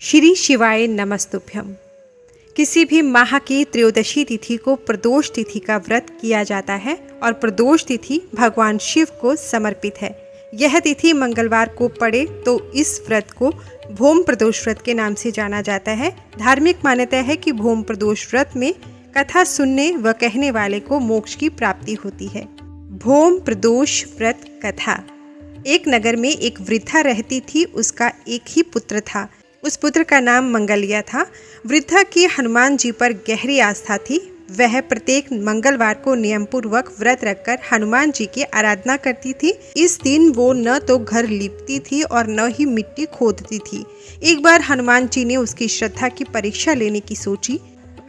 श्री शिवाय नमस्तुभ्यम। किसी भी माह की त्रयोदशी तिथि को प्रदोष तिथि का व्रत किया जाता है और प्रदोष तिथि भगवान शिव को समर्पित है। यह तिथि मंगलवार को पड़े तो इस व्रत को भोम प्रदोष व्रत के नाम से जाना जाता है। धार्मिक मान्यता है कि भोम प्रदोष व्रत में कथा सुनने व कहने वाले को मोक्ष की प्राप्ति होती है। भोम प्रदोष व्रत कथा। एक नगर में एक वृद्धा रहती थी। उसका एक ही पुत्र था। उस पुत्र का नाम मंगलिया था। वृद्धा की हनुमान जी पर गहरी आस्था थी। वह प्रत्येक मंगलवार को नियमपूर्वक व्रत रखकर हनुमान जी की आराधना करती थी। इस दिन वो न तो घर लीपती थी और न ही मिट्टी खोदती थी। एक बार हनुमान जी ने उसकी श्रद्धा की परीक्षा लेने की सोची।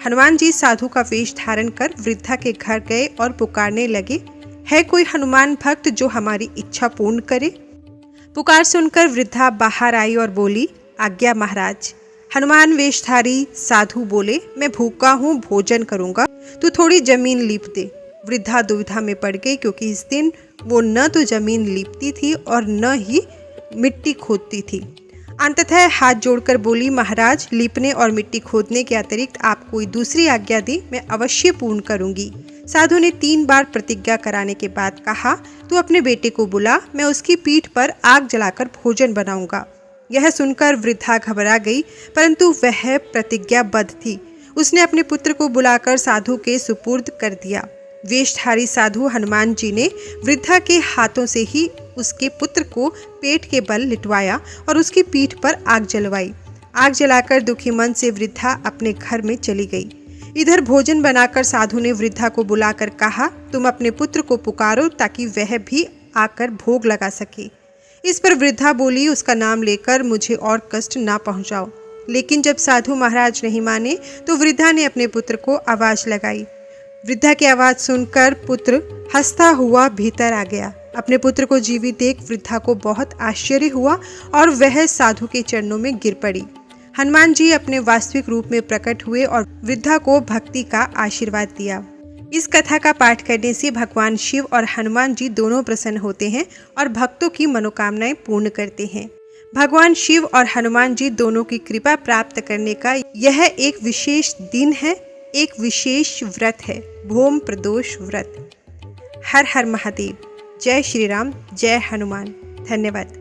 हनुमान जी साधु का वेश धारण कर वृद्धा के घर गए और पुकारने लगे, है कोई हनुमान भक्त जो हमारी इच्छा पूर्ण करे? पुकार सुनकर वृद्धा बाहर आई और बोली, आज्ञा महाराज। हनुमान वेशधारी साधु बोले, मैं भूखा हूँ, भोजन करूँगा, तू थोड़ी जमीन लीप दे। वृद्धा दुविधा में पड़ गई क्योंकि इस दिन वो न तो जमीन लीपती थी और न ही मिट्टी खोदती थी। अंततः हाथ जोड़कर बोली, महाराज, लीपने और मिट्टी खोदने के अतिरिक्त आप कोई दूसरी आज्ञा दी, मैं अवश्य पूर्ण करूँगी। साधु ने 3 बार प्रतिज्ञा कराने के बाद कहा, तू अपने बेटे को बुला, मैं उसकी पीठ पर आग जलाकर भोजन बनाऊंगा। यह सुनकर वृद्धा घबरा गई, परंतु वह प्रतिज्ञाबद्ध थी। उसने अपने पुत्र को बुलाकर साधु के सुपुर्द कर दिया। वेशधारी साधु हनुमान जी ने वृद्धा के हाथों से ही उसके पुत्र को पेट के बल लिटवाया और उसकी पीठ पर आग जलवाई। आग जलाकर दुखी मन से वृद्धा अपने घर में चली गई। इधर भोजन बनाकर साधु ने वृद्धा को बुलाकर कहा, तुम अपने पुत्र को पुकारो ताकि वह भी आकर भोग लगा सके। इस पर वृद्धा बोली, उसका नाम लेकर मुझे और कष्ट ना पहुंचाओ। लेकिन जब साधु महाराज नहीं माने तो वृद्धा ने अपने पुत्र को आवाज लगाई। वृद्धा की आवाज सुनकर पुत्र हंसता हुआ भीतर आ गया। अपने पुत्र को जीवित देख वृद्धा को बहुत आश्चर्य हुआ और वह साधु के चरणों में गिर पड़ी। हनुमान जी अपने वास्तविक रूप में प्रकट हुए और वृद्धा को भक्ति का आशीर्वाद दिया। इस कथा का पाठ करने से भगवान शिव और हनुमान जी दोनों प्रसन्न होते हैं और भक्तों की मनोकामनाएं पूर्ण करते हैं। भगवान शिव और हनुमान जी दोनों की कृपा प्राप्त करने का यह एक विशेष दिन है, एक विशेष व्रत है, भोम प्रदोष व्रत। हर हर महादेव। जय श्री राम, जय हनुमान। धन्यवाद।